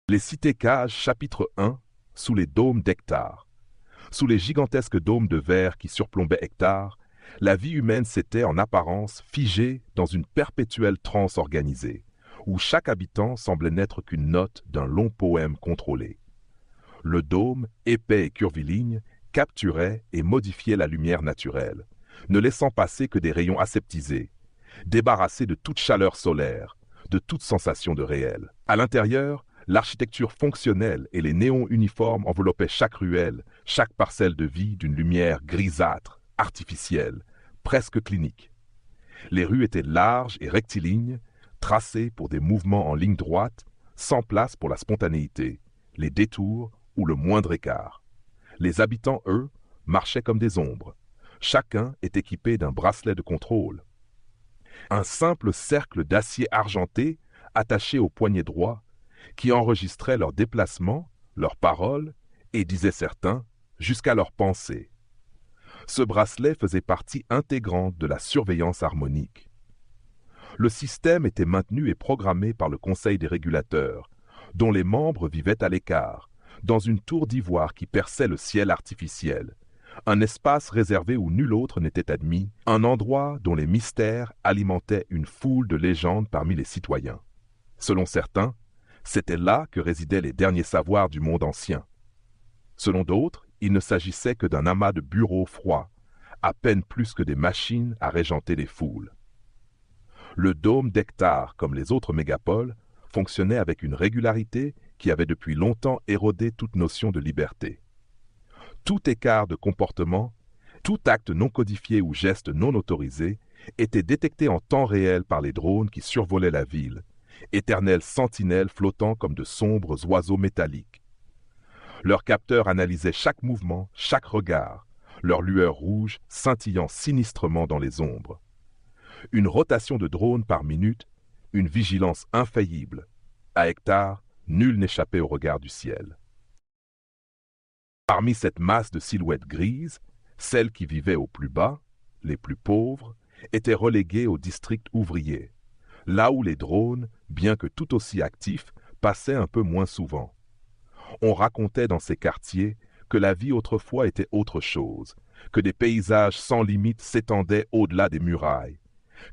Les cités-cages, chapitre 1, sous les dômes d'Hectare. Sous les gigantesques dômes de verre qui surplombaient Hectare, la vie humaine s'était en apparence figée dans une perpétuelle transe organisée, où chaque habitant semblait n'être qu'une note d'un long poème contrôlé. Le dôme, épais et curviligne, capturait et modifiait la lumière naturelle, ne laissant passer que des rayons aseptisés, débarrassés de toute chaleur solaire, de toute sensation de réel. À l'intérieur, l'architecture fonctionnelle et les néons uniformes enveloppaient chaque ruelle, chaque parcelle de vie d'une lumière grisâtre, artificielle, presque clinique. Les rues étaient larges et rectilignes, tracées pour des mouvements en ligne droite, sans place pour la spontanéité, les détours ou le moindre écart. Les habitants, eux, marchaient comme des ombres. Chacun est équipé d'un bracelet de contrôle. Un simple cercle d'acier argenté attaché au poignet droit qui enregistrait leurs déplacements, leurs paroles et, disaient certains, jusqu'à leurs pensées. Ce bracelet faisait partie intégrante de la surveillance harmonique. Le système était maintenu et programmé par le Conseil des régulateurs, dont les membres vivaient à l'écart, dans une tour d'ivoire qui perçait le ciel artificiel, un espace réservé où nul autre n'était admis, un endroit dont les mystères alimentaient une foule de légendes parmi les citoyens. Selon certains, c'était là que résidaient les derniers savoirs du monde ancien. Selon d'autres, il ne s'agissait que d'un amas de bureaux froids, à peine plus que des machines à régenter les foules. Le dôme d'Hectare, comme les autres mégapoles, fonctionnait avec une régularité qui avait depuis longtemps érodé toute notion de liberté. Tout écart de comportement, tout acte non codifié ou geste non autorisé était détecté en temps réel par les drones qui survolaient la ville, éternelles sentinelles flottant comme de sombres oiseaux métalliques. Leurs capteurs analysaient chaque mouvement, chaque regard, leurs lueurs rouges scintillant sinistrement dans les ombres. Une rotation de drones par minute, une vigilance infaillible. À Hectare, nul n'échappait au regard du ciel. Parmi cette masse de silhouettes grises, celles qui vivaient au plus bas, les plus pauvres, étaient reléguées au district ouvrier, là où les drones, bien que tout aussi actifs, passaient un peu moins souvent. On racontait dans ces quartiers que la vie autrefois était autre chose, que des paysages sans limite s'étendaient au-delà des murailles,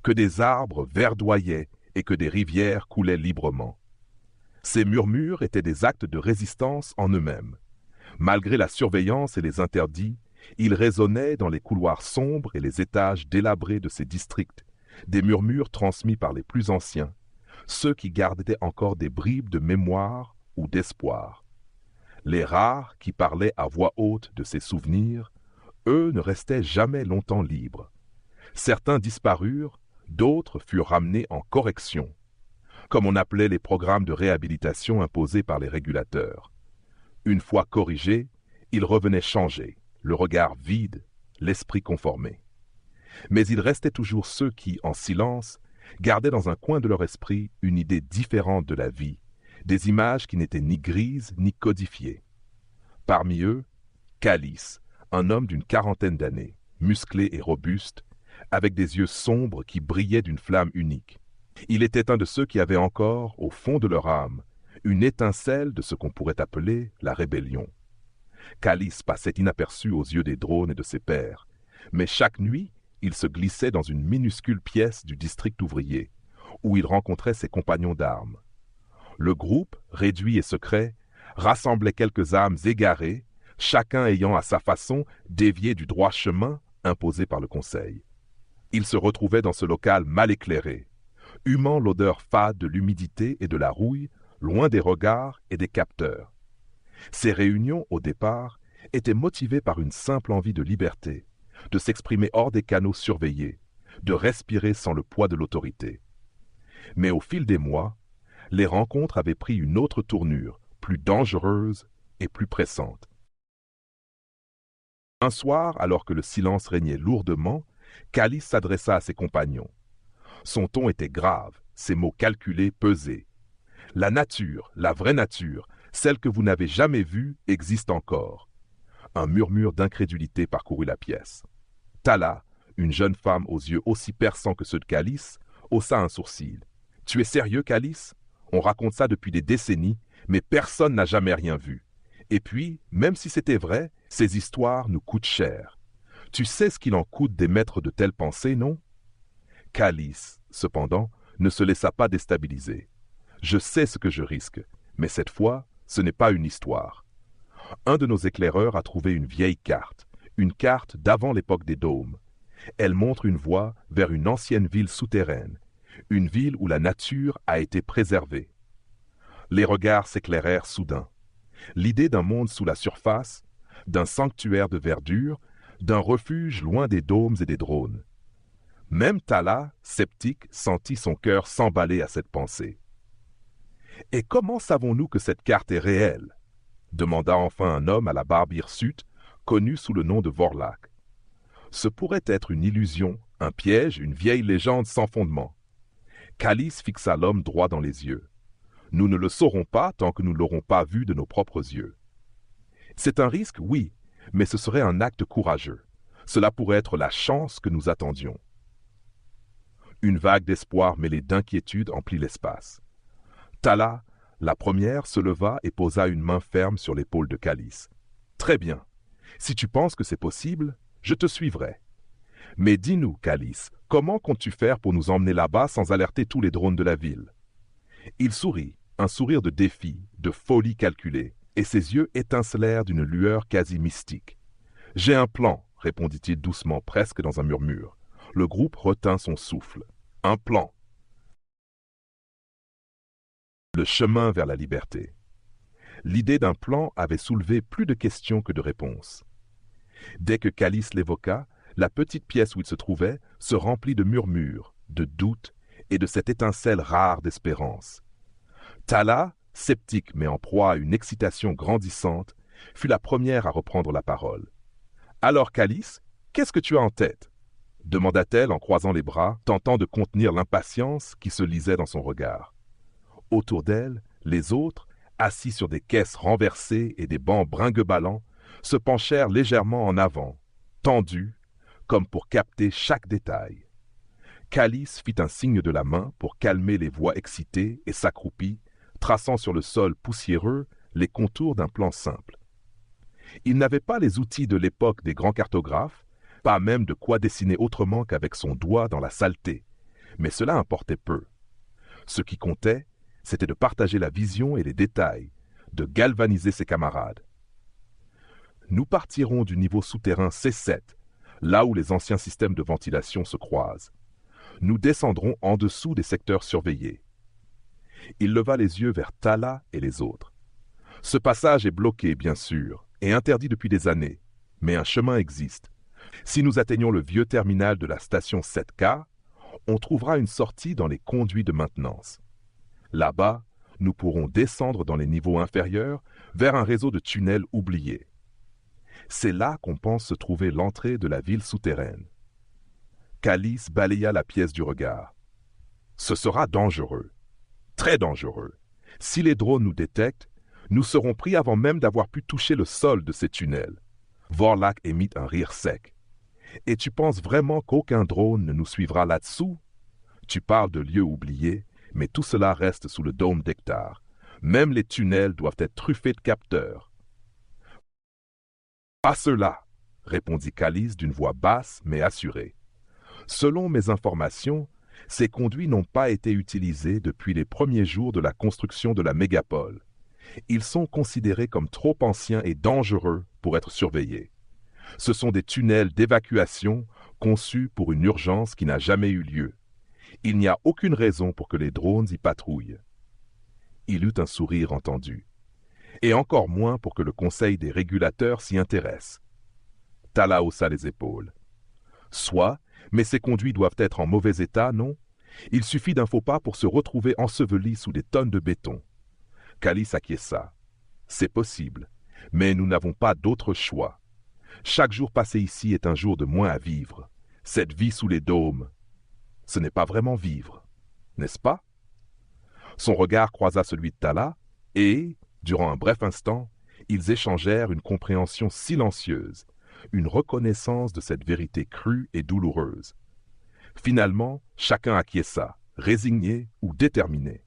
que des arbres verdoyaient et que des rivières coulaient librement. Ces murmures étaient des actes de résistance en eux-mêmes. Malgré la surveillance et les interdits, ils résonnaient dans les couloirs sombres et les étages délabrés de ces districts, des murmures transmis par les plus anciens, ceux qui gardaient encore des bribes de mémoire ou d'espoir. Les rares qui parlaient à voix haute de ces souvenirs, eux ne restaient jamais longtemps libres. Certains disparurent, d'autres furent ramenés en correction, comme on appelait les programmes de réhabilitation imposés par les régulateurs. Une fois corrigés, ils revenaient changés, le regard vide, l'esprit conformé. Mais il restait toujours ceux qui, en silence, gardaient dans un coin de leur esprit une idée différente de la vie, des images qui n'étaient ni grises ni codifiées. Parmi eux, Calice, un homme d'une quarantaine d'années, musclé et robuste, avec des yeux sombres qui brillaient d'une flamme unique. Il était un de ceux qui avaient encore, au fond de leur âme, une étincelle de ce qu'on pourrait appeler la rébellion. Calice passait inaperçu aux yeux des drones et de ses pairs, mais chaque nuit, il se glissait dans une minuscule pièce du district ouvrier, où il rencontrait ses compagnons d'armes. Le groupe, réduit et secret, rassemblait quelques âmes égarées, chacun ayant à sa façon dévié du droit chemin imposé par le Conseil. Ils se retrouvaient dans ce local mal éclairé, humant l'odeur fade de l'humidité et de la rouille, loin des regards et des capteurs. Ces réunions, au départ, étaient motivées par une simple envie de liberté, de s'exprimer hors des canaux surveillés, de respirer sans le poids de l'autorité. Mais au fil des mois, les rencontres avaient pris une autre tournure, plus dangereuse et plus pressante. Un soir, alors que le silence régnait lourdement, Calice s'adressa à ses compagnons. Son ton était grave, ses mots calculés, pesés. La nature, la vraie nature, celle que vous n'avez jamais vue, existe encore. Un murmure d'incrédulité parcourut la pièce. Tala, une jeune femme aux yeux aussi perçants que ceux de Calice, haussa un sourcil. « Tu es sérieux, Calice ? On raconte ça depuis des décennies, Mais personne n'a jamais rien vu. Et puis, même si c'était vrai, ces histoires nous coûtent cher. Tu sais ce qu'il en coûte d'émettre de telles pensées, non? Calice, cependant, ne se laissa pas déstabiliser. Je sais ce que je risque, mais cette fois, ce n'est pas une histoire. Un de nos éclaireurs a trouvé une carte d'avant l'époque des dômes. Elle montre une voie vers une ancienne ville souterraine, une ville où la nature a été préservée. Les regards s'éclairèrent soudain. L'idée d'un monde sous la surface, d'un sanctuaire de verdure, d'un refuge loin des dômes et des drones. Même Tala, sceptique, sentit son cœur s'emballer à cette pensée. « Et comment savons-nous que cette carte est réelle ?» demanda enfin un homme à la barbe hirsute, connu sous le nom de Vorlak. Ce pourrait être une illusion, un piège, une vieille légende sans fondement. Calice fixa l'homme droit dans les yeux. Nous ne le saurons pas tant que nous ne l'aurons pas vu de nos propres yeux. C'est un risque, oui, mais ce serait un acte courageux. Cela pourrait être la chance que nous attendions. Une vague d'espoir mêlée d'inquiétude emplit l'espace. Tala, la première, se leva et posa une main ferme sur l'épaule de Calice. « Très bien. Si tu penses que c'est possible, je te suivrai. Mais dis-nous, Calice, comment comptes-tu faire pour nous emmener là-bas sans alerter tous les drones de la ville ?» Il sourit, un sourire de défi, de folie calculée, et ses yeux étincelèrent d'une lueur quasi mystique. « J'ai un plan, répondit-il doucement, presque dans un murmure. Le groupe retint son souffle. Un plan. Le chemin vers la liberté. L'idée d'un plan avait soulevé plus de questions que de réponses. Dès que Calice l'évoqua, la petite pièce où il se trouvait se remplit de murmures, de doutes et de cette étincelle rare d'espérance. Tala, sceptique mais en proie à une excitation grandissante, fut la première à reprendre la parole. « Alors, Calice, qu'est-ce que tu as en tête ?» demanda-t-elle en croisant les bras, tentant de contenir l'impatience qui se lisait dans son regard. Autour d'elle, les autres, assis sur des caisses renversées et des bancs bringue-ballants, se penchèrent légèrement en avant, tendus, comme pour capter chaque détail. Calice fit un signe de la main pour calmer les voix excitées et s'accroupit, traçant sur le sol poussiéreux les contours d'un plan simple. Il n'avait pas les outils de l'époque des grands cartographes, pas même de quoi dessiner autrement qu'avec son doigt dans la saleté, mais cela importait peu. Ce qui comptait, c'était de partager la vision et les détails, de galvaniser ses camarades. Nous partirons du niveau souterrain C7, là où les anciens systèmes de ventilation se croisent. Nous descendrons en dessous des secteurs surveillés. Il leva les yeux vers Tala et les autres. Ce passage est bloqué, bien sûr, et interdit depuis des années, mais un chemin existe. Si nous atteignons le vieux terminal de la station 7K, on trouvera une sortie dans les conduits de maintenance. Là-bas, nous pourrons descendre dans les niveaux inférieurs vers un réseau de tunnels oubliés. C'est là qu'on pense se trouver l'entrée de la ville souterraine. Calice balaya la pièce du regard. Ce sera dangereux, très dangereux. Si les drones nous détectent, nous serons pris avant même d'avoir pu toucher le sol de ces tunnels. Vorlak émit un rire sec. Et tu penses vraiment qu'aucun drone ne nous suivra là-dessous? Tu parles de lieux oubliés, mais tout cela reste sous le dôme d'Hectare. Même les tunnels doivent être truffés de capteurs. Pas cela, répondit Calice d'une voix basse mais assurée. Selon mes informations, ces conduits n'ont pas été utilisés depuis les premiers jours de la construction de la mégapole. Ils sont considérés comme trop anciens et dangereux pour être surveillés. Ce sont des tunnels d'évacuation conçus pour une urgence qui n'a jamais eu lieu. Il n'y a aucune raison pour que les drones y patrouillent. Il eut un sourire entendu. Et encore moins pour que le conseil des régulateurs s'y intéresse. Tala haussa les épaules. Soit, mais ces conduits doivent être en mauvais état, non? Il suffit d'un faux pas pour se retrouver enseveli sous des tonnes de béton. Calice acquiesça. C'est possible, mais nous n'avons pas d'autre choix. Chaque jour passé ici est un jour de moins à vivre. Cette vie sous les dômes, ce n'est pas vraiment vivre, n'est-ce pas? Son regard croisa celui de Tala, et, durant un bref instant, ils échangèrent une compréhension silencieuse, une reconnaissance de cette vérité crue et douloureuse. Finalement, chacun acquiesça, résigné ou déterminé.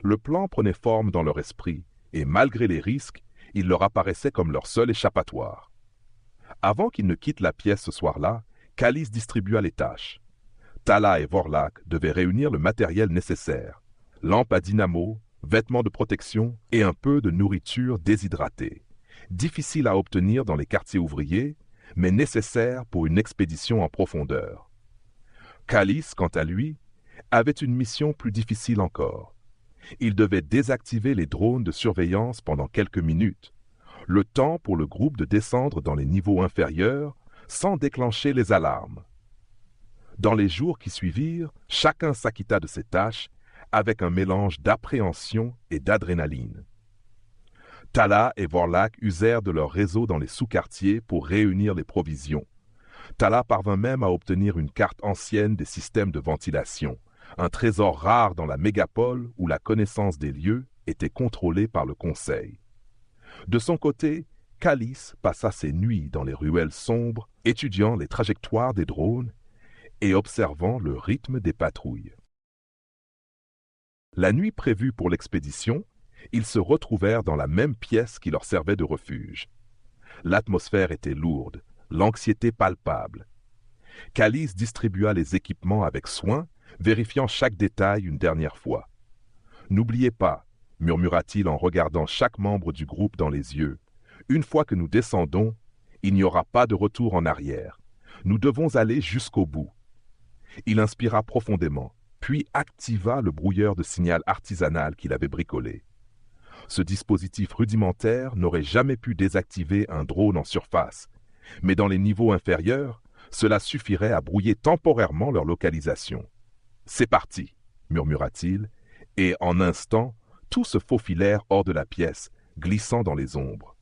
Le plan prenait forme dans leur esprit, et malgré les risques, il leur apparaissait comme leur seul échappatoire. Avant qu'ils ne quittent la pièce ce soir-là, Calice distribua les tâches. Tala et Vorlak devaient réunir le matériel nécessaire, lampes à dynamo, vêtements de protection et un peu de nourriture déshydratée, difficile à obtenir dans les quartiers ouvriers, mais nécessaire pour une expédition en profondeur. Calice, quant à lui, avait une mission plus difficile encore. Il devait désactiver les drones de surveillance pendant quelques minutes, le temps pour le groupe de descendre dans les niveaux inférieurs sans déclencher les alarmes. Dans les jours qui suivirent, chacun s'acquitta de ses tâches avec un mélange d'appréhension et d'adrénaline. Tala et Vorlak usèrent de leur réseau dans les sous-quartiers pour réunir les provisions. Tala parvint même à obtenir une carte ancienne des systèmes de ventilation, un trésor rare dans la mégapole où la connaissance des lieux était contrôlée par le conseil. De son côté, Calice passa ses nuits dans les ruelles sombres, étudiant les trajectoires des drones et observant le rythme des patrouilles. La nuit prévue pour l'expédition, ils se retrouvèrent dans la même pièce qui leur servait de refuge. L'atmosphère était lourde, l'anxiété palpable. Calice distribua les équipements avec soin, vérifiant chaque détail une dernière fois. « N'oubliez pas, murmura-t-il en regardant chaque membre du groupe dans les yeux, une fois que nous descendons, il n'y aura pas de retour en arrière. Nous devons aller jusqu'au bout. » Il inspira profondément, puis activa le brouilleur de signal artisanal qu'il avait bricolé. Ce dispositif rudimentaire n'aurait jamais pu désactiver un drone en surface, mais dans les niveaux inférieurs, cela suffirait à brouiller temporairement leur localisation. « C'est parti !» murmura-t-il, et en un instant, tous se faufilèrent hors de la pièce, glissant dans les ombres.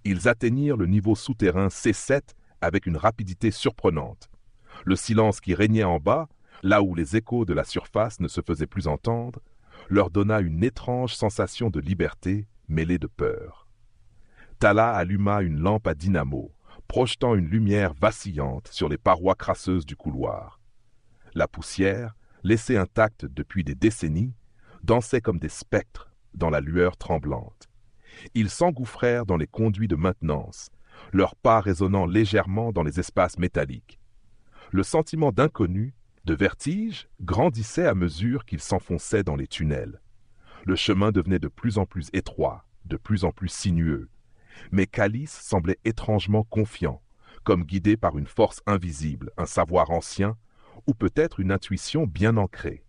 Ils atteignirent le niveau souterrain C7 avec une rapidité surprenante. Le silence qui régnait en bas, là où les échos de la surface ne se faisaient plus entendre, leur donna une étrange sensation de liberté mêlée de peur. Tala alluma une lampe à dynamo, projetant une lumière vacillante sur les parois crasseuses du couloir. La poussière, laissée intacte depuis des décennies, dansait comme des spectres dans la lueur tremblante. Ils s'engouffrèrent dans les conduits de maintenance, leurs pas résonnant légèrement dans les espaces métalliques. Le sentiment d'inconnu, de vertige, grandissait à mesure qu'ils s'enfonçaient dans les tunnels. Le chemin devenait de plus en plus étroit, de plus en plus sinueux. Mais Calice semblait étrangement confiant, comme guidé par une force invisible, un savoir ancien, ou peut-être une intuition bien ancrée.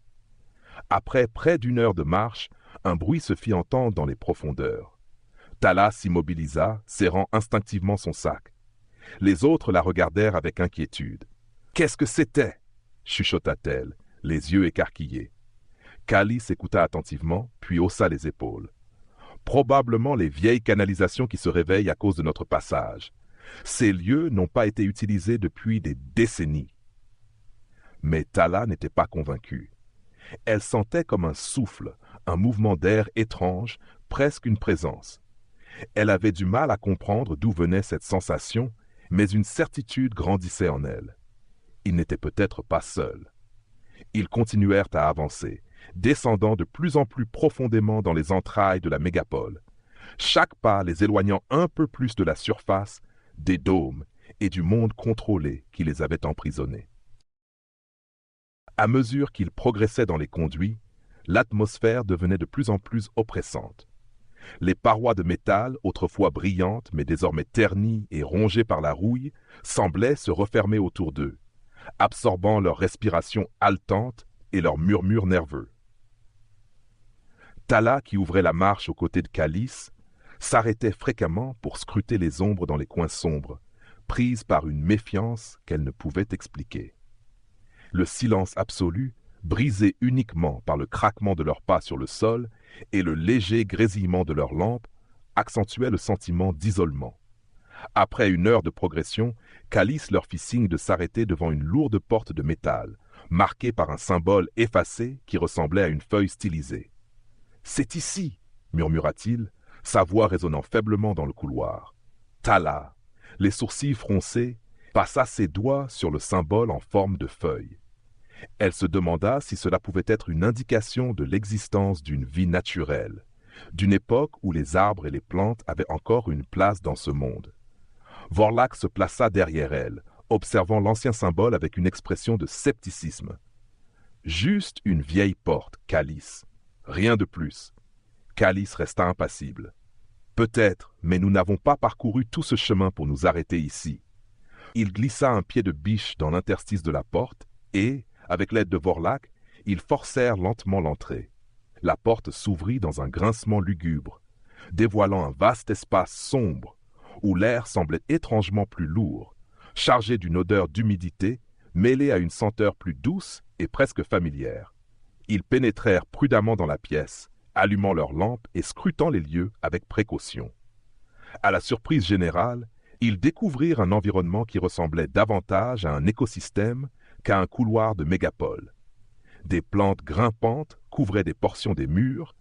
Après près d'une heure de marche, un bruit se fit entendre dans les profondeurs. Tala s'immobilisa, serrant instinctivement son sac. Les autres la regardèrent avec inquiétude. « Qu'est-ce que c'était ?» chuchota-t-elle, les yeux écarquillés. Calice écouta attentivement, puis haussa les épaules. « Probablement les vieilles canalisations qui se réveillent à cause de notre passage. Ces lieux n'ont pas été utilisés depuis des décennies. » Mais Tala n'était pas convaincue. Elle sentait comme un souffle, un mouvement d'air étrange, presque une présence. Elle avait du mal à comprendre d'où venait cette sensation, mais une certitude grandissait en elle. Ils n'étaient peut-être pas seuls. Ils continuèrent à avancer, descendant de plus en plus profondément dans les entrailles de la mégapole, chaque pas les éloignant un peu plus de la surface, des dômes et du monde contrôlé qui les avait emprisonnés. À mesure qu'ils progressaient dans les conduits, l'atmosphère devenait de plus en plus oppressante. Les parois de métal, autrefois brillantes mais désormais ternies et rongées par la rouille, semblaient se refermer autour d'eux, absorbant leur respiration haletante et leurs murmures nerveux. Tala, qui ouvrait la marche aux côtés de Calice, s'arrêtait fréquemment pour scruter les ombres dans les coins sombres, prise par une méfiance qu'elle ne pouvait expliquer. Le silence absolu, brisé uniquement par le craquement de leurs pas sur le sol et le léger grésillement de leurs lampes, accentuait le sentiment d'isolement. Après une heure de progression, Calice leur fit signe de s'arrêter devant une lourde porte de métal, marquée par un symbole effacé qui ressemblait à une feuille stylisée. « C'est ici !» murmura-t-il, sa voix résonnant faiblement dans le couloir. Tala, les sourcils froncés, passa ses doigts sur le symbole en forme de feuille. Elle se demanda si cela pouvait être une indication de l'existence d'une vie naturelle, d'une époque où les arbres et les plantes avaient encore une place dans ce monde. Vorlak se plaça derrière elle, observant l'ancien symbole avec une expression de scepticisme. Juste une vieille porte, Calice. Rien de plus. Calice resta impassible. Peut-être, mais nous n'avons pas parcouru tout ce chemin pour nous arrêter ici. Il glissa un pied de biche dans l'interstice de la porte et, avec l'aide de Vorlak, ils forcèrent lentement l'entrée. La porte s'ouvrit dans un grincement lugubre, dévoilant un vaste espace sombre, où l'air semblait étrangement plus lourd, chargé d'une odeur d'humidité, mêlée à une senteur plus douce et presque familière. Ils pénétrèrent prudemment dans la pièce, allumant leurs lampes et scrutant les lieux avec précaution. À la surprise générale, ils découvrirent un environnement qui ressemblait davantage à un écosystème qu'à un couloir de mégapole. Des plantes grimpantes couvraient des portions des murs,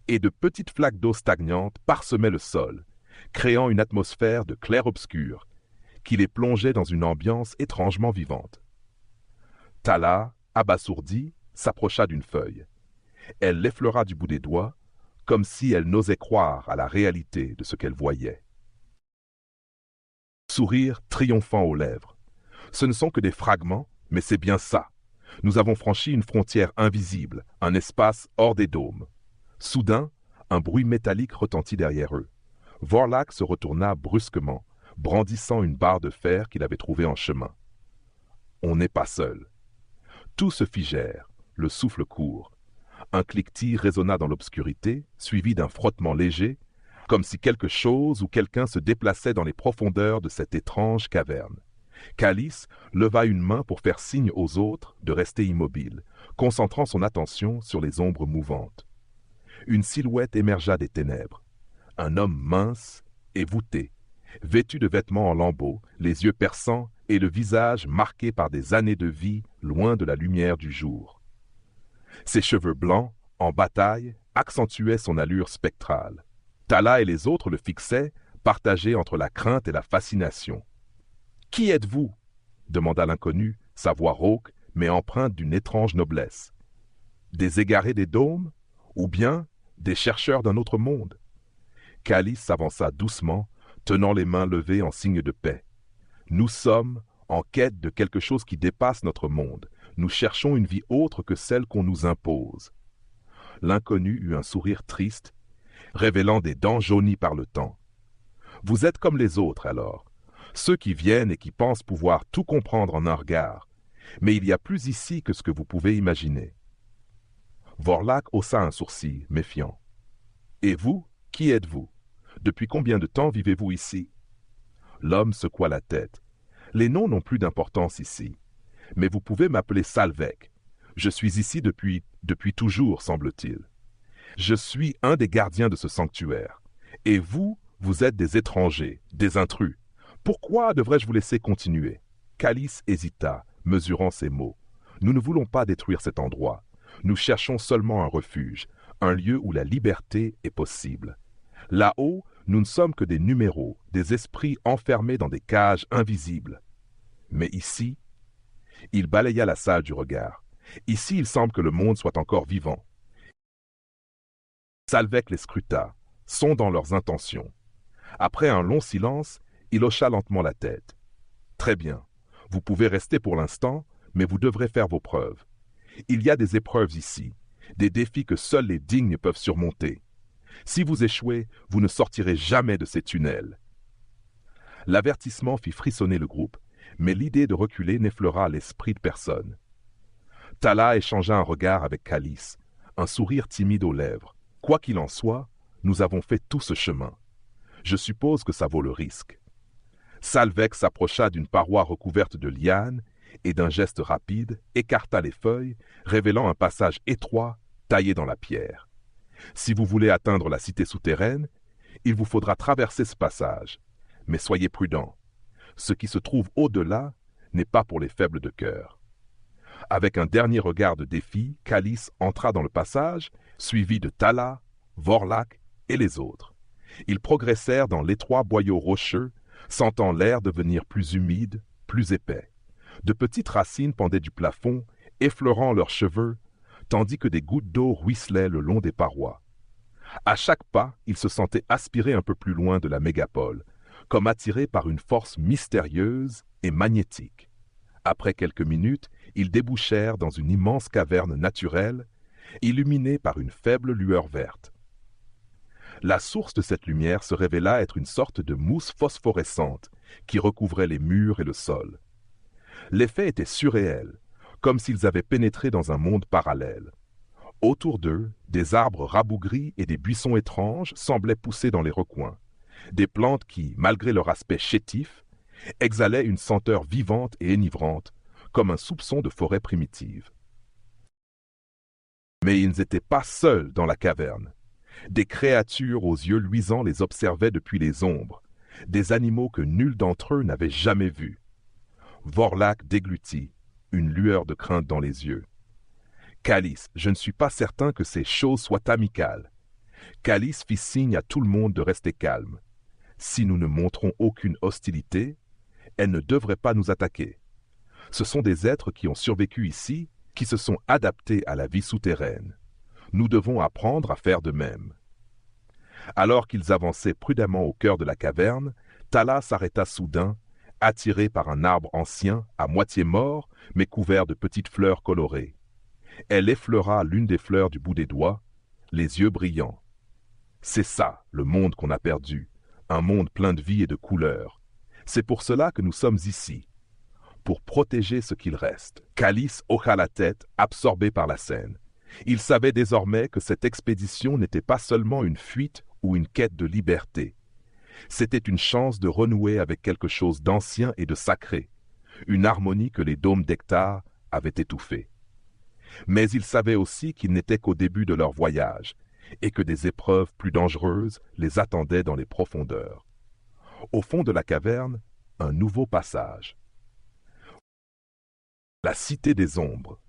et de petites flaques d'eau stagnantes parsemaient le sol, créant une atmosphère de clair-obscur qui les plongeait dans une ambiance étrangement vivante. Tala, abasourdie, s'approcha d'une feuille. Elle l'effleura du bout des doigts, comme si elle n'osait croire à la réalité de ce qu'elle voyait. Sourire triomphant aux lèvres. Ce ne sont que des fragments, mais c'est bien ça. Nous avons franchi une frontière invisible, un espace hors des dômes. Soudain, un bruit métallique retentit derrière eux. Vorlak se retourna brusquement, brandissant une barre de fer qu'il avait trouvée en chemin. On n'est pas seul. Tous se figèrent, le souffle court. Un cliquetis résonna dans l'obscurité, suivi d'un frottement léger, comme si quelque chose ou quelqu'un se déplaçait dans les profondeurs de cette étrange caverne. Calice leva une main pour faire signe aux autres de rester immobiles, concentrant son attention sur les ombres mouvantes. Une silhouette émergea des ténèbres. Un homme mince et voûté, vêtu de vêtements en lambeaux, les yeux perçants et le visage marqué par des années de vie loin de la lumière du jour. Ses cheveux blancs, en bataille, accentuaient son allure spectrale. Tala et les autres le fixaient, partagés entre la crainte et la fascination. « Qui êtes-vous » demanda l'inconnu, sa voix rauque, mais empreinte d'une étrange noblesse. « Des égarés des dômes, ou bien des chercheurs d'un autre monde ?» Calice s'avança doucement, tenant les mains levées en signe de paix. « Nous sommes en quête de quelque chose qui dépasse notre monde. Nous cherchons une vie autre que celle qu'on nous impose. » L'inconnu eut un sourire triste, révélant des dents jaunies par le temps. « Vous êtes comme les autres, alors. Ceux qui viennent et qui pensent pouvoir tout comprendre en un regard. Mais il y a plus ici que ce que vous pouvez imaginer. » Vorlak haussa un sourcil, méfiant. « Et vous, qui êtes-vous? Depuis combien de temps vivez-vous ici? » L'homme secoua la tête. « Les noms n'ont plus d'importance ici. Mais vous pouvez m'appeler Salvek. Je suis ici depuis toujours, semble-t-il. Je suis un des gardiens de ce sanctuaire. Et vous, vous êtes des étrangers, des intrus. Pourquoi devrais-je vous laisser continuer ?» Calice hésita, mesurant ses mots. « Nous ne voulons pas détruire cet endroit. Nous cherchons seulement un refuge, un lieu où la liberté est possible. Là-haut, nous ne sommes que des numéros, des esprits enfermés dans des cages invisibles. Mais ici, il balaya la salle du regard. Ici, il semble que le monde soit encore vivant. » Salvek les scruta, sondant leurs intentions. Après un long silence, il hocha lentement la tête. « Très bien. Vous pouvez rester pour l'instant, mais vous devrez faire vos preuves. Il y a des épreuves ici, des défis que seuls les dignes peuvent surmonter. Si vous échouez, vous ne sortirez jamais de ces tunnels. » L'avertissement fit frissonner le groupe, mais l'idée de reculer n'effleura l'esprit de personne. Tala échangea un regard avec Calice, un sourire timide aux lèvres. « Quoi qu'il en soit, nous avons fait tout ce chemin. Je suppose que ça vaut le risque. » Salvek s'approcha d'une paroi recouverte de lianes et d'un geste rapide écarta les feuilles, révélant un passage étroit taillé dans la pierre. « Si vous voulez atteindre la cité souterraine, il vous faudra traverser ce passage. Mais soyez prudents. Ce qui se trouve au-delà n'est pas pour les faibles de cœur. » Avec un dernier regard de défi, Calice entra dans le passage, suivi de Tala, Vorlak et les autres. Ils progressèrent dans l'étroit boyau rocheux, sentant l'air devenir plus humide, plus épais. De petites racines pendaient du plafond, effleurant leurs cheveux, tandis que des gouttes d'eau ruisselaient le long des parois. À chaque pas, il se sentait aspiré un peu plus loin de la mégapole, comme attiré par une force mystérieuse et magnétique. Après quelques minutes, ils débouchèrent dans une immense caverne naturelle, illuminée par une faible lueur verte. La source de cette lumière se révéla être une sorte de mousse phosphorescente qui recouvrait les murs et le sol. L'effet était surréel, comme s'ils avaient pénétré dans un monde parallèle. Autour d'eux, des arbres rabougris et des buissons étranges semblaient pousser dans les recoins, des plantes qui, malgré leur aspect chétif, exhalaient une senteur vivante et enivrante, comme un soupçon de forêt primitive. Mais ils n'étaient pas seuls dans la caverne. Des créatures aux yeux luisants les observaient depuis les ombres, des animaux que nul d'entre eux n'avait jamais vus. Vorlak déglutit, une lueur de crainte dans les yeux. Calice, je ne suis pas certain que ces choses soient amicales. Calice fit signe à tout le monde de rester calme. Si nous ne montrons aucune hostilité, elles ne devraient pas nous attaquer. Ce sont des êtres qui ont survécu ici, qui se sont adaptés à la vie souterraine. Nous devons apprendre à faire de même. Alors qu'ils avançaient prudemment au cœur de la caverne, Tala s'arrêta soudain, attiré par un arbre ancien, à moitié mort, mais couvert de petites fleurs colorées. Elle effleura l'une des fleurs du bout des doigts, les yeux brillants. C'est ça, le monde qu'on a perdu, un monde plein de vie et de couleurs. C'est pour cela que nous sommes ici, pour protéger ce qu'il reste. Calice hocha la tête, absorbé par la scène. Il savait désormais que cette expédition n'était pas seulement une fuite ou une quête de liberté. C'était une chance de renouer avec quelque chose d'ancien et de sacré, une harmonie que les dômes d'Hectare avaient étouffée. Mais il savait aussi qu'ils n'étaient qu'au début de leur voyage, et que des épreuves plus dangereuses les attendaient dans les profondeurs. Au fond de la caverne, un nouveau passage. La cité des ombres.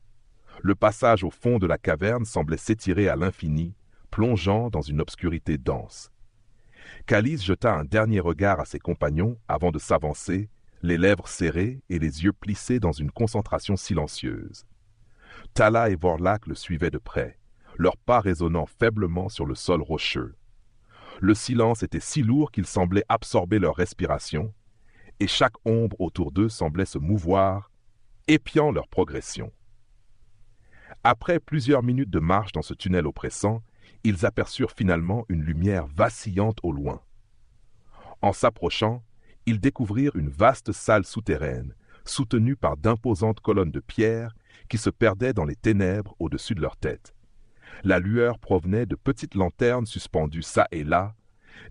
Le passage au fond de la caverne semblait s'étirer à l'infini, plongeant dans une obscurité dense. Calice jeta un dernier regard à ses compagnons avant de s'avancer, les lèvres serrées et les yeux plissés dans une concentration silencieuse. Tala et Vorlak le suivaient de près, leurs pas résonnant faiblement sur le sol rocheux. Le silence était si lourd qu'il semblait absorber leur respiration, et chaque ombre autour d'eux semblait se mouvoir, épiant leur progression. Après plusieurs minutes de marche dans ce tunnel oppressant, ils aperçurent finalement une lumière vacillante au loin. En s'approchant, ils découvrirent une vaste salle souterraine, soutenue par d'imposantes colonnes de pierre qui se perdaient dans les ténèbres au-dessus de leur tête. La lueur provenait de petites lanternes suspendues çà et là,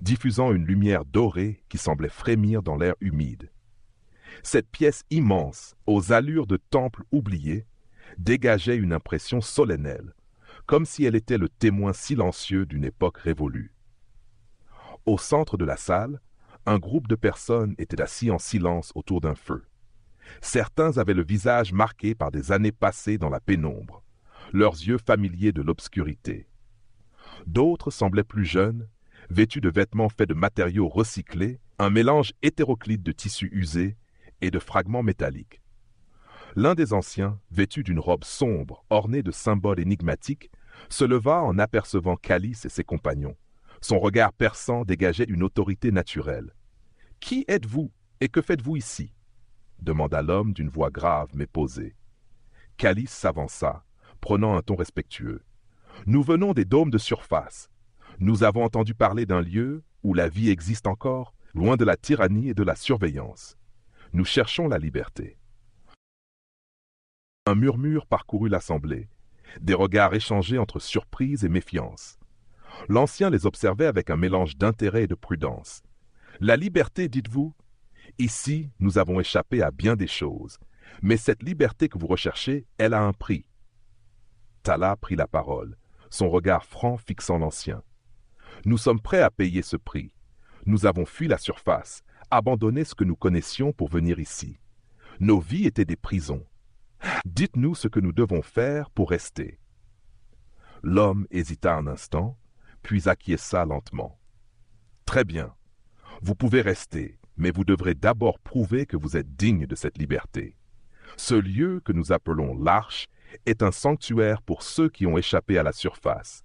diffusant une lumière dorée qui semblait frémir dans l'air humide. Cette pièce immense, aux allures de temple oublié, dégageait une impression solennelle, comme si elle était le témoin silencieux d'une époque révolue. Au centre de la salle, un groupe de personnes était assis en silence autour d'un feu. Certains avaient le visage marqué par des années passées dans la pénombre, leurs yeux familiers de l'obscurité. D'autres semblaient plus jeunes, vêtus de vêtements faits de matériaux recyclés, un mélange hétéroclite de tissus usés et de fragments métalliques. L'un des anciens, vêtu d'une robe sombre ornée de symboles énigmatiques, se leva en apercevant Calice et ses compagnons. Son regard perçant dégageait une autorité naturelle. « Qui êtes-vous et que faites-vous ici ?» demanda l'homme d'une voix grave mais posée. Calice s'avança, prenant un ton respectueux. « Nous venons des dômes de surface. Nous avons entendu parler d'un lieu où la vie existe encore, loin de la tyrannie et de la surveillance. Nous cherchons la liberté. » Un murmure parcourut l'assemblée, des regards échangés entre surprise et méfiance. L'ancien les observait avec un mélange d'intérêt et de prudence. « La liberté, dites-vous ? Ici, nous avons échappé à bien des choses, mais cette liberté que vous recherchez, elle a un prix. » Tala prit la parole, son regard franc fixant l'ancien. « Nous sommes prêts à payer ce prix. Nous avons fui la surface, abandonné ce que nous connaissions pour venir ici. Nos vies étaient des prisons. Dites-nous ce que nous devons faire pour rester. » L'homme hésita un instant, puis acquiesça lentement. « Très bien. Vous pouvez rester, mais vous devrez d'abord prouver que vous êtes digne de cette liberté. Ce lieu que nous appelons l'Arche est un sanctuaire pour ceux qui ont échappé à la surface.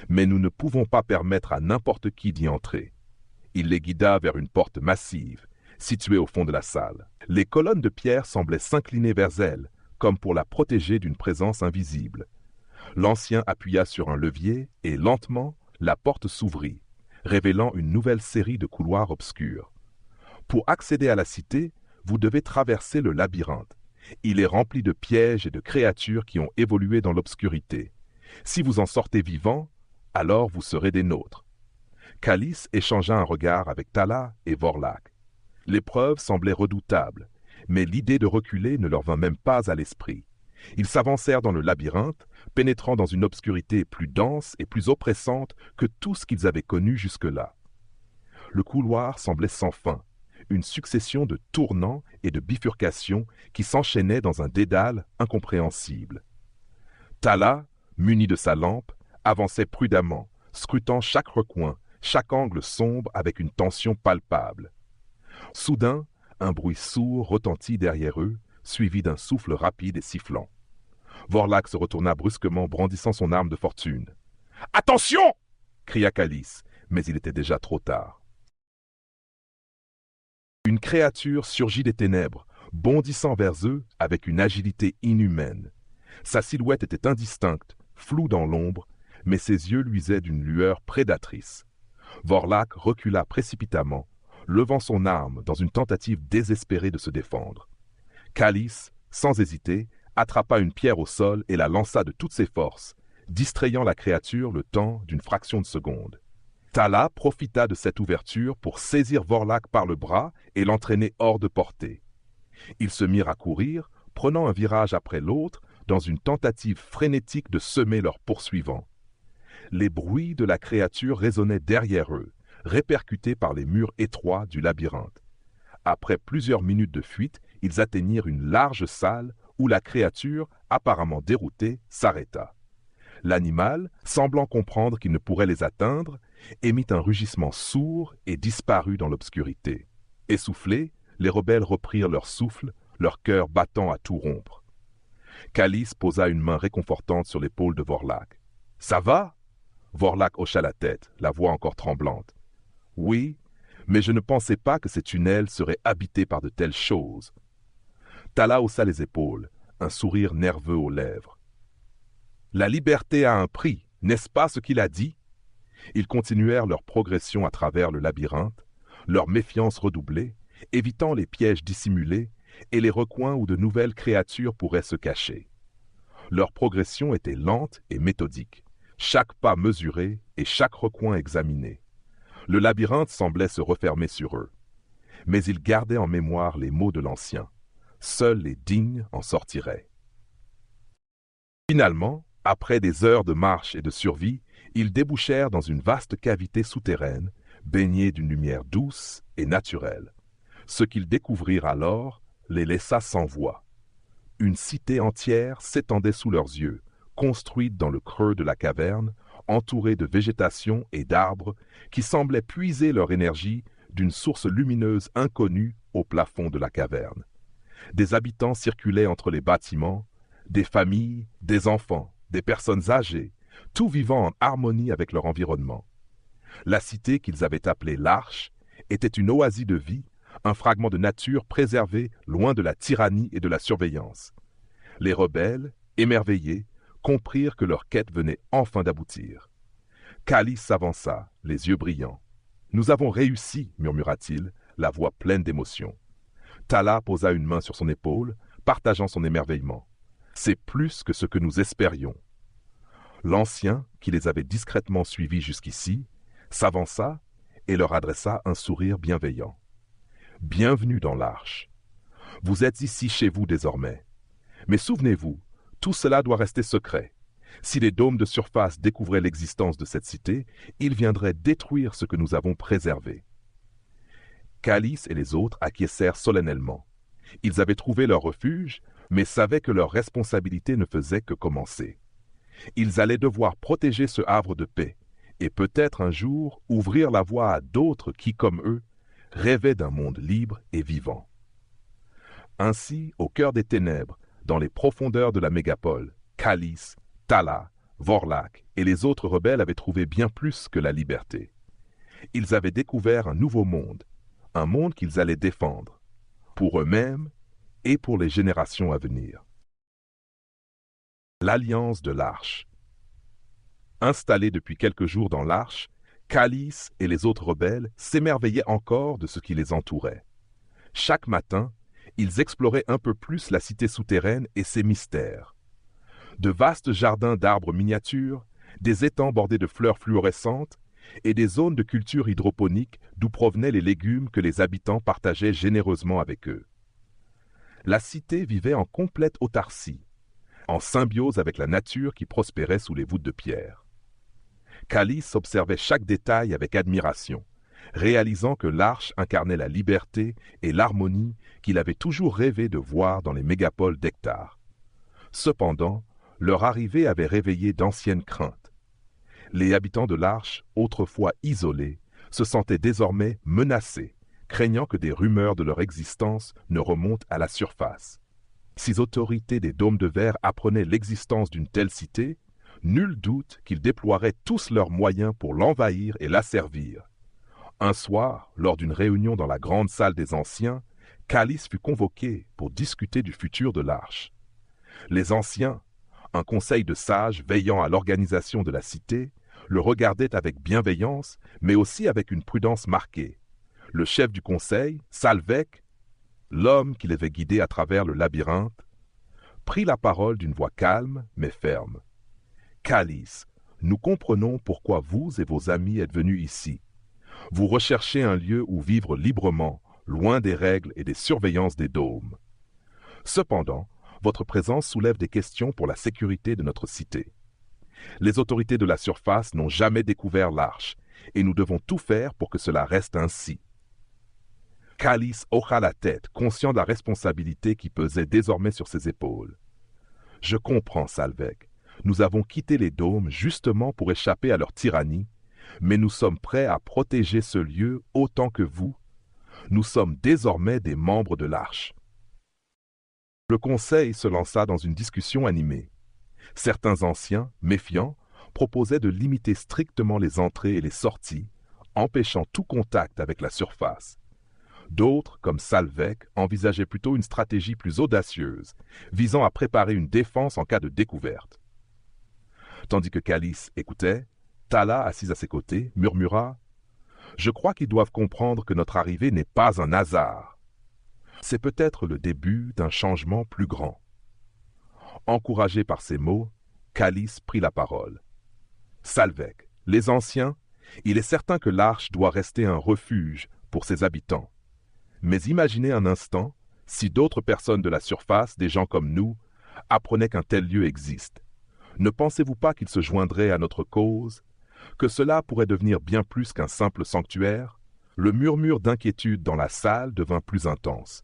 Mais nous ne pouvons pas permettre à n'importe qui d'y entrer. Il les guida vers une porte massive, située au fond de la salle. Les colonnes de pierre semblaient s'incliner vers elle, comme pour la protéger d'une présence invisible. L'ancien appuya sur un levier et, lentement, la porte s'ouvrit, révélant une nouvelle série de couloirs obscurs. Pour accéder à la cité, vous devez traverser le labyrinthe. Il est rempli de pièges et de créatures qui ont évolué dans l'obscurité. Si vous en sortez vivant, alors vous serez des nôtres. Calice échangea un regard avec Tala et Vorlak. L'épreuve semblait redoutable, mais l'idée de reculer ne leur vint même pas à l'esprit. Ils s'avancèrent dans le labyrinthe, pénétrant dans une obscurité plus dense et plus oppressante que tout ce qu'ils avaient connu jusque-là. Le couloir semblait sans fin, une succession de tournants et de bifurcations qui s'enchaînaient dans un dédale incompréhensible. Tala, muni de sa lampe, avançait prudemment, scrutant chaque recoin, chaque angle sombre avec une tension palpable. Soudain, un bruit sourd retentit derrière eux, suivi d'un souffle rapide et sifflant. Vorlak se retourna brusquement, brandissant son arme de fortune. « Attention !» cria Calice, mais il était déjà trop tard. Une créature surgit des ténèbres, bondissant vers eux avec une agilité inhumaine. Sa silhouette était indistincte, floue dans l'ombre, mais ses yeux luisaient d'une lueur prédatrice. Vorlak recula précipitamment, levant son arme dans une tentative désespérée de se défendre. Calice, sans hésiter, attrapa une pierre au sol et la lança de toutes ses forces, distrayant la créature le temps d'une fraction de seconde. Tala profita de cette ouverture pour saisir Vorlak par le bras et l'entraîner hors de portée. Ils se mirent à courir, prenant un virage après l'autre, dans une tentative frénétique de semer leurs poursuivants. Les bruits de la créature résonnaient derrière eux, répercutés par les murs étroits du labyrinthe. Après plusieurs minutes de fuite, ils atteignirent une large salle où la créature, apparemment déroutée, s'arrêta. L'animal, semblant comprendre qu'il ne pourrait les atteindre, émit un rugissement sourd et disparut dans l'obscurité. Essoufflés, les rebelles reprirent leur souffle, leur cœur battant à tout rompre. Calice posa une main réconfortante sur l'épaule de Vorlak. « Ça va ?» Vorlak hocha la tête, la voix encore tremblante. « Oui, mais je ne pensais pas que ces tunnels seraient habités par de telles choses. » Tala haussa les épaules, un sourire nerveux aux lèvres. « La liberté a un prix, n'est-ce pas ce qu'il a dit ?» Ils continuèrent leur progression à travers le labyrinthe, leur méfiance redoublée, évitant les pièges dissimulés et les recoins où de nouvelles créatures pourraient se cacher. Leur progression était lente et méthodique, chaque pas mesuré et chaque recoin examiné. Le labyrinthe semblait se refermer sur eux. Mais ils gardaient en mémoire les mots de l'ancien. Seuls les dignes en sortiraient. Finalement, après des heures de marche et de survie, ils débouchèrent dans une vaste cavité souterraine, baignée d'une lumière douce et naturelle. Ce qu'ils découvrirent alors les laissa sans voix. Une cité entière s'étendait sous leurs yeux, construite dans le creux de la caverne, entourée de végétation et d'arbres qui semblaient puiser leur énergie d'une source lumineuse inconnue au plafond de la caverne. Des habitants circulaient entre les bâtiments, des familles, des enfants, des personnes âgées, tout vivant en harmonie avec leur environnement. La cité qu'ils avaient appelée l'Arche était une oasis de vie, un fragment de nature préservé loin de la tyrannie et de la surveillance. Les rebelles, émerveillés, comprirent que leur quête venait enfin d'aboutir. Calice s'avança, les yeux brillants. « Nous avons réussi, murmura-t-il, la voix pleine d'émotion. Tala posa une main sur son épaule, partageant son émerveillement. « C'est plus que ce que nous espérions. » L'ancien, qui les avait discrètement suivis jusqu'ici, s'avança et leur adressa un sourire bienveillant. « Bienvenue dans l'Arche. Vous êtes ici chez vous désormais. Mais souvenez-vous, tout cela doit rester secret. Si les dômes de surface découvraient l'existence de cette cité, ils viendraient détruire ce que nous avons préservé. » Calice et les autres acquiescèrent solennellement. Ils avaient trouvé leur refuge, mais savaient que leur responsabilité ne faisait que commencer. Ils allaient devoir protéger ce havre de paix, et peut-être un jour ouvrir la voie à d'autres qui, comme eux, rêvaient d'un monde libre et vivant. Ainsi, au cœur des ténèbres, dans les profondeurs de la mégapole, Calice, Tala, Vorlak et les autres rebelles avaient trouvé bien plus que la liberté. Ils avaient découvert un nouveau monde, un monde qu'ils allaient défendre, pour eux-mêmes et pour les générations à venir. L'Alliance de l'Arche. Installés depuis quelques jours dans l'Arche, Calice et les autres rebelles s'émerveillaient encore de ce qui les entourait. Chaque matin, ils exploraient un peu plus la cité souterraine et ses mystères. De vastes jardins d'arbres miniatures, des étangs bordés de fleurs fluorescentes et des zones de culture hydroponique d'où provenaient les légumes que les habitants partageaient généreusement avec eux. La cité vivait en complète autarcie, en symbiose avec la nature qui prospérait sous les voûtes de pierre. Calice observait chaque détail avec admiration, réalisant que l'Arche incarnait la liberté et l'harmonie qu'il avait toujours rêvé de voir dans les mégapoles d'Hectare. Cependant, leur arrivée avait réveillé d'anciennes craintes. Les habitants de l'Arche, autrefois isolés, se sentaient désormais menacés, craignant que des rumeurs de leur existence ne remontent à la surface. Si les autorités des Dômes de Verre apprenaient l'existence d'une telle cité, nul doute qu'ils déploieraient tous leurs moyens pour l'envahir et l'asservir. Un soir, lors d'une réunion dans la grande salle des anciens, Calice fut convoqué pour discuter du futur de l'Arche. Les anciens, un conseil de sages veillant à l'organisation de la cité, le regardaient avec bienveillance, mais aussi avec une prudence marquée. Le chef du conseil, Salvek, l'homme qui les avait guidés à travers le labyrinthe, prit la parole d'une voix calme mais ferme. « Calice, nous comprenons pourquoi vous et vos amis êtes venus ici. Vous recherchez un lieu où vivre librement, loin des règles et des surveillances des dômes. Cependant, votre présence soulève des questions pour la sécurité de notre cité. Les autorités de la surface n'ont jamais découvert l'Arche, et nous devons tout faire pour que cela reste ainsi. » Calice hocha la tête, conscient de la responsabilité qui pesait désormais sur ses épaules. « Je comprends, Salvek. Nous avons quitté les dômes justement pour échapper à leur tyrannie, mais nous sommes prêts à protéger ce lieu autant que vous. Nous sommes désormais des membres de l'Arche. » Le conseil se lança dans une discussion animée. Certains anciens, méfiants, proposaient de limiter strictement les entrées et les sorties, empêchant tout contact avec la surface. D'autres, comme Salvek, envisageaient plutôt une stratégie plus audacieuse, visant à préparer une défense en cas de découverte. Tandis que Calice écoutait, Tala, assise à ses côtés, murmura « Je crois qu'ils doivent comprendre que notre arrivée n'est pas un hasard. C'est peut-être le début d'un changement plus grand. » Encouragé par ces mots, Calice prit la parole. « Salvek, les anciens, il est certain que l'Arche doit rester un refuge pour ses habitants. Mais imaginez un instant si d'autres personnes de la surface, des gens comme nous, apprenaient qu'un tel lieu existe. Ne pensez-vous pas qu'ils se joindraient à notre cause, que cela pourrait devenir bien plus qu'un simple sanctuaire? » Le murmure d'inquiétude dans la salle devint plus intense.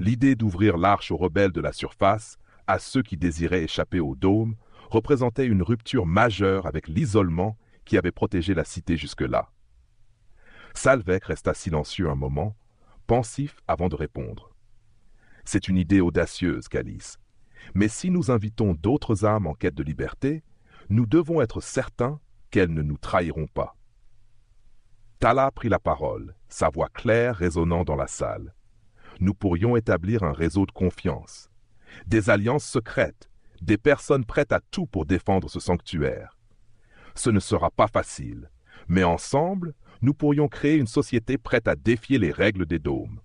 L'idée d'ouvrir l'Arche aux rebelles de la surface, à ceux qui désiraient échapper au dôme, représentait une rupture majeure avec l'isolement qui avait protégé la cité jusque-là. Salvek resta silencieux un moment, pensif avant de répondre. « C'est une idée audacieuse, Calice. Mais si nous invitons d'autres âmes en quête de liberté, nous devons être certains qu'elles ne nous trahiront pas. » Tala prit la parole, sa voix claire résonnant dans la salle. « Nous pourrions établir un réseau de confiance, des alliances secrètes, des personnes prêtes à tout pour défendre ce sanctuaire. Ce ne sera pas facile, mais ensemble, nous pourrions créer une société prête à défier les règles des dômes. »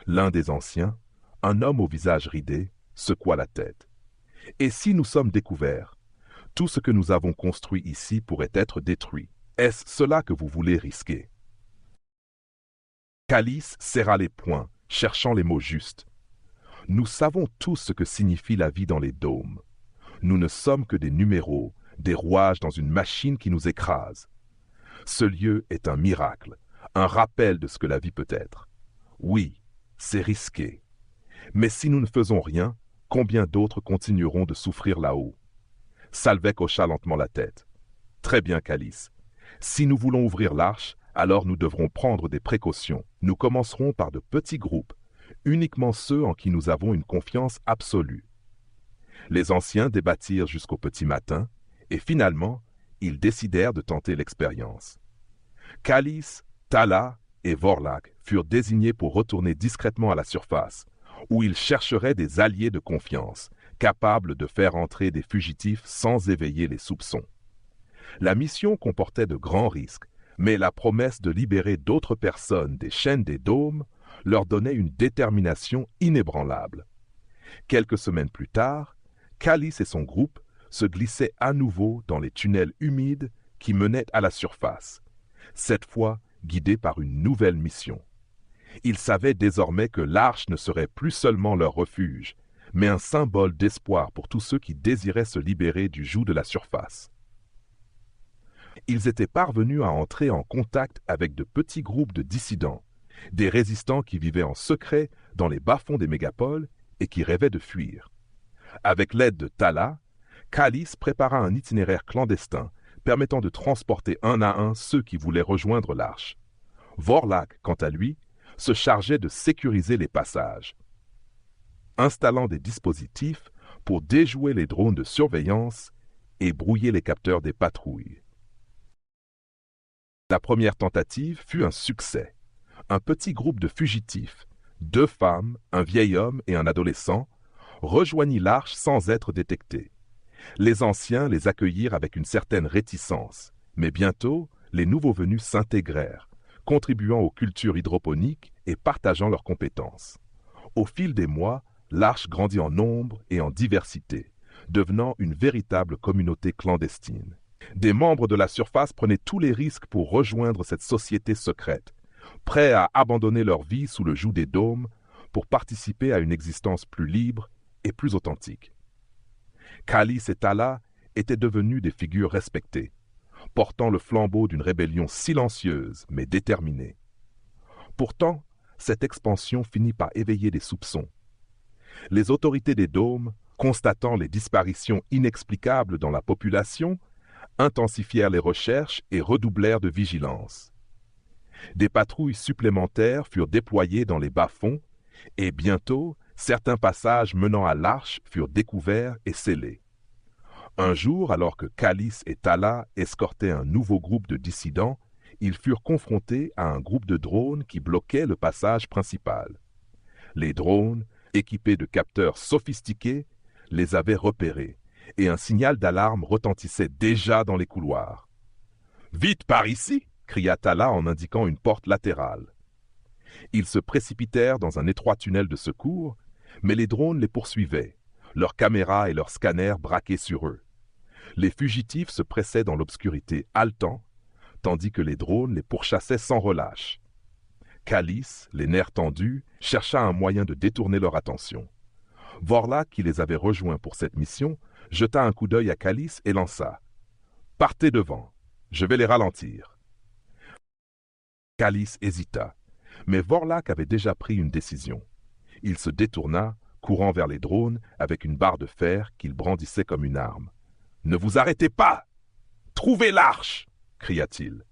L'un des anciens, un homme au visage ridé, secoua la tête. « Et si nous sommes découverts, tout ce que nous avons construit ici pourrait être détruit. Est-ce cela que vous voulez risquer? » Calice serra les poings, cherchant les mots justes. « Nous savons tous ce que signifie la vie dans les dômes. Nous ne sommes que des numéros, des rouages dans une machine qui nous écrase. Ce lieu est un miracle, un rappel de ce que la vie peut être. Oui, c'est risqué. Mais si nous ne faisons rien, combien d'autres continueront de souffrir là-haut? » Salvek hocha lentement la tête. « Très bien, Calice. Si nous voulons ouvrir l'Arche, alors nous devrons prendre des précautions. Nous commencerons par de petits groupes, uniquement ceux en qui nous avons une confiance absolue. » Les anciens débattirent jusqu'au petit matin, et finalement, ils décidèrent de tenter l'expérience. Kalisz, Tala et Vorlak furent désignés pour retourner discrètement à la surface, où ils chercheraient des alliés de confiance, capables de faire entrer des fugitifs sans éveiller les soupçons. La mission comportait de grands risques, mais la promesse de libérer d'autres personnes des chaînes des dômes leur donnait une détermination inébranlable. Quelques semaines plus tard, Kalisz et son groupe se glissaient à nouveau dans les tunnels humides qui menaient à la surface, cette fois guidés par une nouvelle mission. Ils savaient désormais que l'arche ne serait plus seulement leur refuge, mais un symbole d'espoir pour tous ceux qui désiraient se libérer du joug de la surface. Ils étaient parvenus à entrer en contact avec de petits groupes de dissidents, des résistants qui vivaient en secret dans les bas-fonds des mégapoles et qui rêvaient de fuir. Avec l'aide de Tala, Kalisz prépara un itinéraire clandestin permettant de transporter un à un ceux qui voulaient rejoindre l'arche. Vorlak, quant à lui, se chargeait de sécuriser les passages, installant des dispositifs pour déjouer les drones de surveillance et brouiller les capteurs des patrouilles. La première tentative fut un succès. Un petit groupe de fugitifs, 2 femmes, un vieil homme et un adolescent, rejoignit l'arche sans être détecté. Les anciens les accueillirent avec une certaine réticence, mais bientôt, les nouveaux venus s'intégrèrent, contribuant aux cultures hydroponiques et partageant leurs compétences. Au fil des mois, l'arche grandit en nombre et en diversité, devenant une véritable communauté clandestine. Des membres de la surface prenaient tous les risques pour rejoindre cette société secrète, prêts à abandonner leur vie sous le joug des dômes pour participer à une existence plus libre et plus authentique. Kalisz et Tala étaient devenus des figures respectées, portant le flambeau d'une rébellion silencieuse mais déterminée. Pourtant, cette expansion finit par éveiller des soupçons. Les autorités des dômes, constatant les disparitions inexplicables dans la population, intensifièrent les recherches et redoublèrent de vigilance. Des patrouilles supplémentaires furent déployées dans les bas-fonds et bientôt, certains passages menant à l'arche furent découverts et scellés. Un jour, alors que Kalisz et Tala escortaient un nouveau groupe de dissidents, ils furent confrontés à un groupe de drones qui bloquait le passage principal. Les drones, équipés de capteurs sophistiqués, les avaient repérés, et un signal d'alarme retentissait déjà dans les couloirs. « Vite par ici !» cria Tala en indiquant une porte latérale. Ils se précipitèrent dans un étroit tunnel de secours, mais les drones les poursuivaient, leurs caméras et leurs scanners braqués sur eux. Les fugitifs se pressaient dans l'obscurité haletant, tandis que les drones les pourchassaient sans relâche. Kalisz, les nerfs tendus, chercha un moyen de détourner leur attention. Vorlak, qui les avait rejoints pour cette mission, jeta un coup d'œil à Kalisz et lança « Partez devant, je vais les ralentir. » Kalisz hésita, mais Vorlak avait déjà pris une décision. Il se détourna, courant vers les drones avec une barre de fer qu'il brandissait comme une arme. « Ne vous arrêtez pas! Trouvez l'arche !» cria-t-il.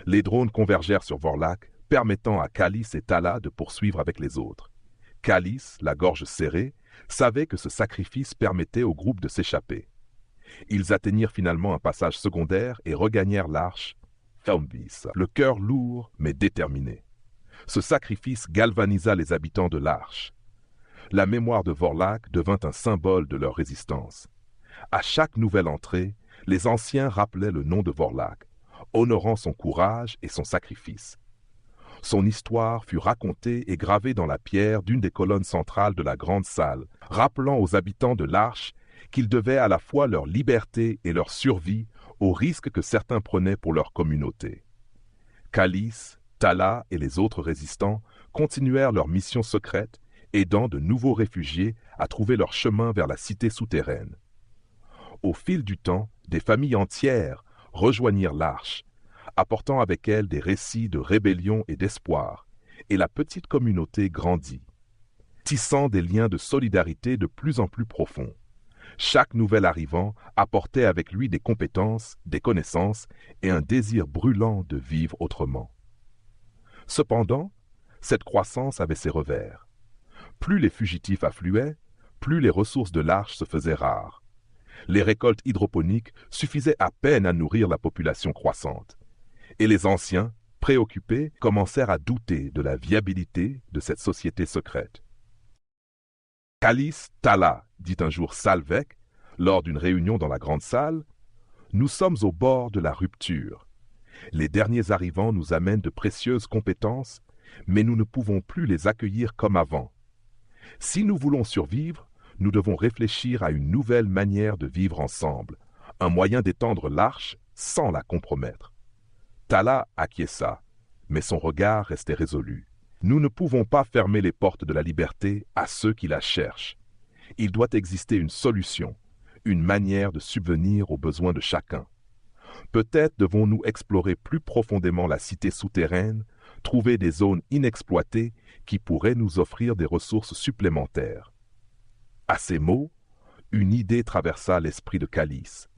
Les drones convergèrent sur Vorlak, permettant à Kalisz et Tala de poursuivre avec les autres. Kalisz, la gorge serrée, savait que ce sacrifice permettait au groupe de s'échapper. Ils atteignirent finalement un passage secondaire et regagnèrent l'arche, Felmbis, le cœur lourd mais déterminé. Ce sacrifice galvanisa les habitants de l'arche. La mémoire de Vorlak devint un symbole de leur résistance. À chaque nouvelle entrée, les anciens rappelaient le nom de Vorlak, honorant son courage et son sacrifice. Son histoire fut racontée et gravée dans la pierre d'une des colonnes centrales de la grande salle, rappelant aux habitants de l'Arche qu'ils devaient à la fois leur liberté et leur survie aux risques que certains prenaient pour leur communauté. Kalisz, Tala et les autres résistants continuèrent leur mission secrète, aidant de nouveaux réfugiés à trouver leur chemin vers la cité souterraine. Au fil du temps, des familles entières rejoignirent l'Arche, apportant avec elles des récits de rébellion et d'espoir, et la petite communauté grandit, tissant des liens de solidarité de plus en plus profonds. Chaque nouvel arrivant apportait avec lui des compétences, des connaissances et un désir brûlant de vivre autrement. Cependant, cette croissance avait ses revers. Plus les fugitifs affluaient, plus les ressources de l'Arche se faisaient rares. Les récoltes hydroponiques suffisaient à peine à nourrir la population croissante. Et les anciens, préoccupés, commencèrent à douter de la viabilité de cette société secrète. Calice Tala, dit un jour Salvek, lors d'une réunion dans la grande salle, « Nous sommes au bord de la rupture. Les derniers arrivants nous amènent de précieuses compétences, mais nous ne pouvons plus les accueillir comme avant. Si nous voulons survivre, nous devons réfléchir à une nouvelle manière de vivre ensemble, un moyen d'étendre l'arche sans la compromettre. » Tala acquiesça, mais son regard restait résolu. Nous ne pouvons pas fermer les portes de la liberté à ceux qui la cherchent. Il doit exister une solution, une manière de subvenir aux besoins de chacun. Peut-être devons-nous explorer plus profondément la cité souterraine, trouver des zones inexploitées qui pourraient nous offrir des ressources supplémentaires. À ces mots, une idée traversa l'esprit de Calice.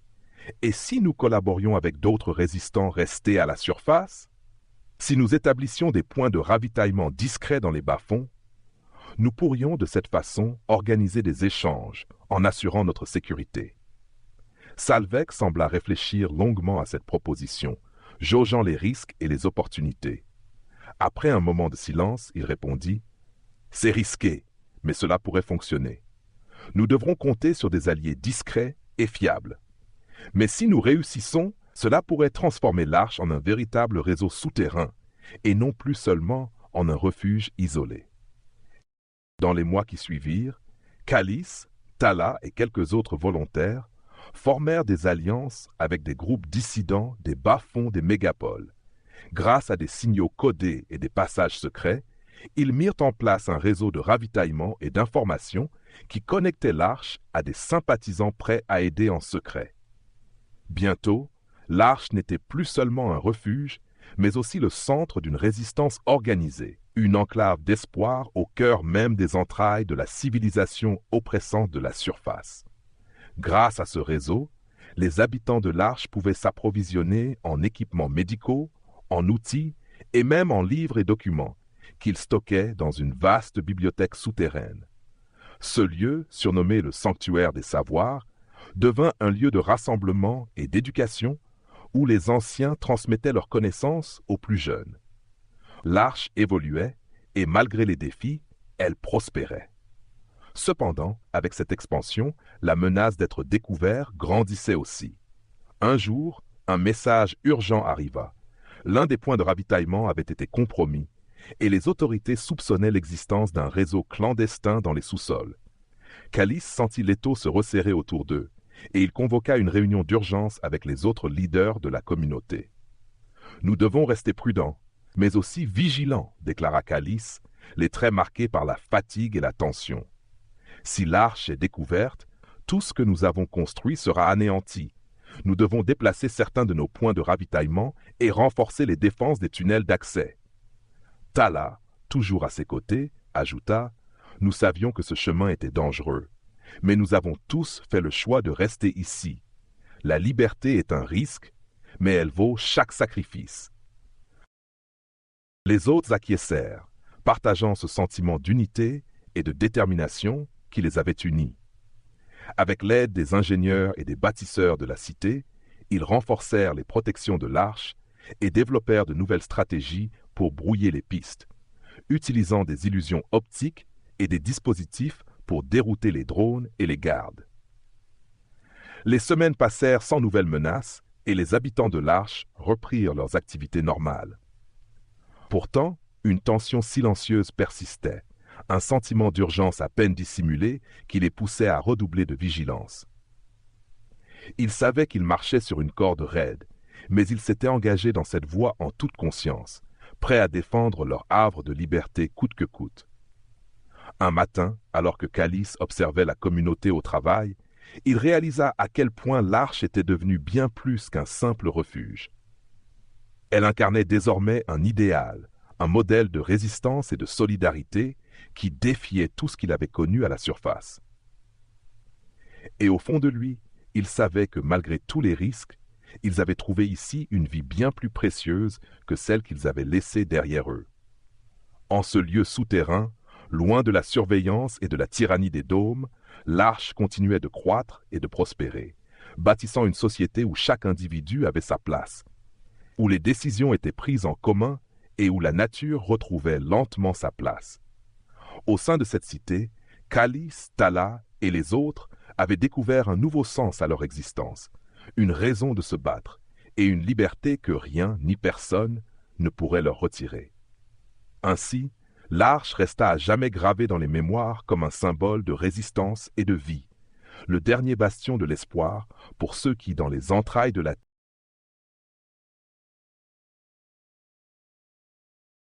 Et si nous collaborions avec d'autres résistants restés à la surface? Si nous établissions des points de ravitaillement discrets dans les bas-fonds, nous pourrions de cette façon organiser des échanges en assurant notre sécurité. Salvek sembla réfléchir longuement à cette proposition, jaugeant les risques et les opportunités. Après un moment de silence, il répondit « C'est risqué, mais cela pourrait fonctionner. Nous devrons compter sur des alliés discrets et fiables. Mais si nous réussissons, cela pourrait transformer l'arche en un véritable réseau souterrain et non plus seulement en un refuge isolé. » Dans les mois qui suivirent, Calice, Tala et quelques autres volontaires formèrent des alliances avec des groupes dissidents des bas-fonds des mégapoles. Grâce à des signaux codés et des passages secrets, ils mirent en place un réseau de ravitaillement et d'information qui connectait l'arche à des sympathisants prêts à aider en secret. Bientôt, l'arche n'était plus seulement un refuge, mais aussi le centre d'une résistance organisée, une enclave d'espoir au cœur même des entrailles de la civilisation oppressante de la surface. Grâce à ce réseau, les habitants de l'arche pouvaient s'approvisionner en équipements médicaux, en outils et même en livres et documents qu'ils stockaient dans une vaste bibliothèque souterraine. Ce lieu, surnommé le sanctuaire des savoirs, devint un lieu de rassemblement et d'éducation où les anciens transmettaient leurs connaissances aux plus jeunes. L'arche évoluait et malgré les défis, elle prospérait. Cependant, avec cette expansion, la menace d'être découvert grandissait aussi. Un jour, un message urgent arriva. L'un des points de ravitaillement avait été compromis et les autorités soupçonnaient l'existence d'un réseau clandestin dans les sous-sols. Calice sentit l'étau se resserrer autour d'eux et il convoqua une réunion d'urgence avec les autres leaders de la communauté. « Nous devons rester prudents, mais aussi vigilants, » déclara Calice, les traits marqués par la fatigue et la tension. « Si l'arche est découverte, tout ce que nous avons construit sera anéanti. Nous devons déplacer certains de nos points de ravitaillement et renforcer les défenses des tunnels d'accès. » Tala, toujours à ses côtés, ajouta « Nous savions que ce chemin était dangereux, mais nous avons tous fait le choix de rester ici. La liberté est un risque, mais elle vaut chaque sacrifice. » Les autres acquiescèrent, partageant ce sentiment d'unité et de détermination qui les avait unis. Avec l'aide des ingénieurs et des bâtisseurs de la cité, ils renforcèrent les protections de l'arche et développèrent de nouvelles stratégies pour brouiller les pistes, utilisant des illusions optiques et des dispositifs pour dérouter les drones et les gardes. Les semaines passèrent sans nouvelles menaces et les habitants de l'arche reprirent leurs activités normales. Pourtant, une tension silencieuse persistait, un sentiment d'urgence à peine dissimulé qui les poussait à redoubler de vigilance. Ils savaient qu'ils marchaient sur une corde raide, mais ils s'étaient engagés dans cette voie en toute conscience, prêts à défendre leur havre de liberté coûte que coûte. Un matin, alors que Calice observait la communauté au travail, il réalisa à quel point l'arche était devenue bien plus qu'un simple refuge. Elle incarnait désormais un idéal, un modèle de résistance et de solidarité qui défiait tout ce qu'il avait connu à la surface. Et au fond de lui, il savait que malgré tous les risques, ils avaient trouvé ici une vie bien plus précieuse que celle qu'ils avaient laissée derrière eux. En ce lieu souterrain, loin de la surveillance et de la tyrannie des dômes, L'Arche continuait de croître et de prospérer, bâtissant une société où chaque individu avait sa place, où les décisions étaient prises en commun et où la nature retrouvait lentement sa place. Au sein de cette cité, Calice, Tala et les autres avaient découvert un nouveau sens à leur existence, une raison de se battre et une liberté que rien ni personne ne pourrait leur retirer. Ainsi, l'Arche resta à jamais gravée dans les mémoires comme un symbole de résistance et de vie, le dernier bastion de l'espoir pour ceux qui, dans les entrailles de la